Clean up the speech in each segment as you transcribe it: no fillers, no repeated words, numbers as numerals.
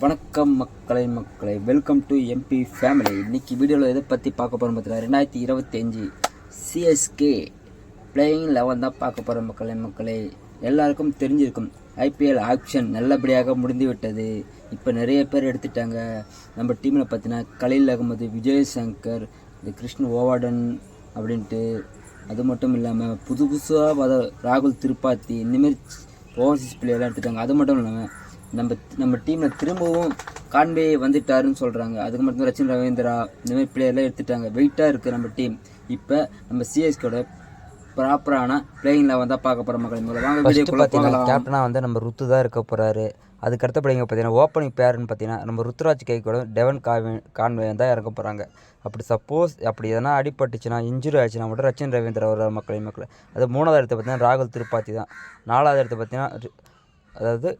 வணக்கம் மக்களே welcome to MP family. இன்றைக்கி வீடியோவில் எதை பற்றி பார்க்க போகிறோம் பார்த்தீங்கன்னா 2025 சிஎஸ்கே பிளேயிங் 11 தான் பார்க்க போகிறோம் மக்களே. எல்லாருக்கும் தெரிஞ்சிருக்கும் ஐபிஎல் ஆக்ஷன் நல்லபடியாக முடிந்து விட்டது. இப்போ நிறைய பேர் எடுத்துட்டாங்க. நம்ம டீமில் பார்த்தீங்கன்னா கலீல் அகமது, விஜய் சங்கர், இந்த கிருஷ்ண ஓவாடன் அப்படின்ட்டு, அது மட்டும் இல்லாமல் புதுசாக ராகுல் திரிபாத்தி, இந்தமாரி ஓவர்சீஸ் பிளேயர்லாம் எடுத்துட்டாங்க. அது மட்டும் இல்லாமல் நம்ம டீமில் திரும்பவும் கான்வே வந்துட்டாருன்னு சொல்கிறாங்க. அதுக்கு மட்டும் ரச்சின் ரவீந்திரா இந்தமாதிரி பிளேயர்லாம் எடுத்துட்டாங்க. வெயிட்டாக இருக்குது நம்ம டீம். இப்போ நம்ம சிஎஸ்கேட ப்ராப்பரான பிளேயிங் 11 தான் பார்க்க போகிற மக்கள். வாங்க வீடியோக்குள்ள போகலாம். கேப்டனாக வந்து நம்ம ருத்து தான் இருக்க போகிறாரு. அதுக்கடுத்த பிள்ளைங்க பார்த்தீங்கன்னா ஓப்பனிங் பேருன்னு பார்த்தீங்கன்னா நம்ம ருத்துராஜ் கைக்கூட டெவன் கான்வே தான் இறக்க போகிறாங்க. அப்படி சப்போஸ் அப்படி எதனா அடிபட்டுச்சுன்னா, இன்ஜுரி ஆச்சுன்னா மட்டும் ரச்சின் ரவீந்திரா வர மக்கள். அது 3வது இடத்த பார்த்தீங்கன்னா ராகுல் திரிபாத்தி தான். 4வது இடத்த பார்த்தீங்கன்னா அதாவது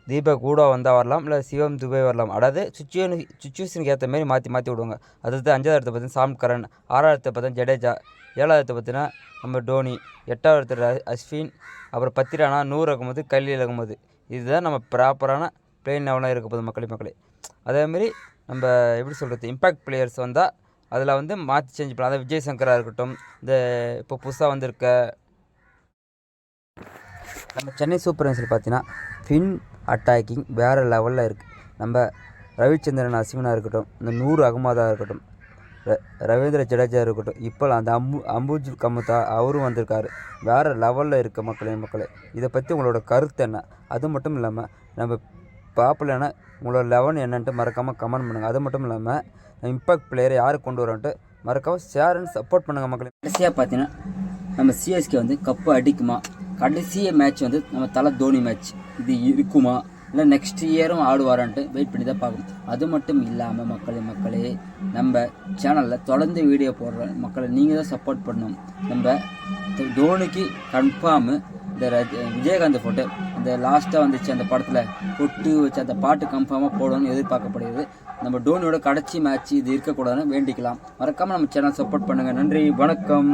தீபக் கூட வந்தால் வரலாம், இல்லை சிவம் துபே வரலாம். அதாவது சுச்சுவேஷனுக்கு ஏற்ற மாரி மாற்றி விடுவாங்க. அதாவது 5வது இடத்த பார்த்தீங்கன்னா சாம் கரன், 6வது இடத்த பார்த்தீங்கன்னா ஜடேஜா, 7வது இடத்த பார்த்தீங்கன்னா நம்ம டோனி, 8வது இடத்துல அஸ்வின், அப்புறம் 10 ரானா, 100 அகமது, கலீல் அகமது. இதுதான் நம்ம ப்ராப்பரான பிளேயிங் 11 இருக்க போகுது மக்களே. அதேமாரி நம்ம எப்படி சொல்கிறது, இம்பேக்ட் பிளேயர்ஸ் வந்தால் அதில் வந்து மாற்றி சேஞ்ச் பண்ணலாம். அதாவது விஜய் சங்கராக இருக்கட்டும், இந்த இப்போ புதுசாக வந்திருக்க நம்ம சென்னை சூப்பர் கிங்ஸில் பார்த்தீங்கன்னா ஃபின் அட்டாக்கிங் வேறு லெவலில் இருக்குது. நம்ம ரவிச்சந்திரன் அஸ்வினாக இருக்கட்டும், இந்த 100 அகமதாக இருக்கட்டும், ரவீந்திர ஜடேஜா இருக்கட்டும், இப்போ அந்த அம்புஜ் கமுதா அவரும் வந்திருக்காரு. வேறு லெவலில் இருக்க மக்களே. இதை பற்றி உங்களோட கருத்து என்ன? அது மட்டும் இல்லாமல் நம்ம பாப்புலரான உங்களோட 11 என்னன்ட்டு மறக்காமல் கமெண்ட் பண்ணுங்கள். அது மட்டும் இல்லாமல் இம்பாக்ட் பிளேயரை யார் கொண்டு வரோன்ட்டு மறக்காமல் ஷேர் அண்ட் சப்போர்ட் பண்ணுங்கள் மக்களே. கடைசியாக பார்த்தீங்கன்னா நம்ம சிஎஸ்கே வந்து கப்பு அடிக்குமா? கடைசி மேட்ச் வந்து நம்ம தலை தோனி மேட்ச் இது இருக்குமா, இல்லை நெக்ஸ்ட் இயரும் ஆடுவாரான்ட்டு வெயிட் பண்ணி தான் பார்க்கணும். அது மட்டும் இல்லாமல் மக்களே நம்ம சேனலில் தொடர்ந்து வீடியோ போடுற மக்களை நீங்கள் தான் சப்போர்ட் பண்ணணும். நம்ம தோனிக்கு கன்ஃபார்மு இந்த விஜயகாந்த் ஃபோட்டோ இந்த லாஸ்ட்டாக வந்துச்சு அந்த படத்தில் பொட்டு வச்சு அந்த பாட்டு கன்ஃபார்மாக போடணும்னு எதிர்பார்க்கப்படுகிறது. நம்ம டோனியோட கடைசி மேட்ச் இது இருக்கக்கூடாதுன்னு வேண்டிக்கலாம். மறக்காமல் நம்ம சேனல் சப்போர்ட் பண்ணுங்கள். நன்றி, வணக்கம்.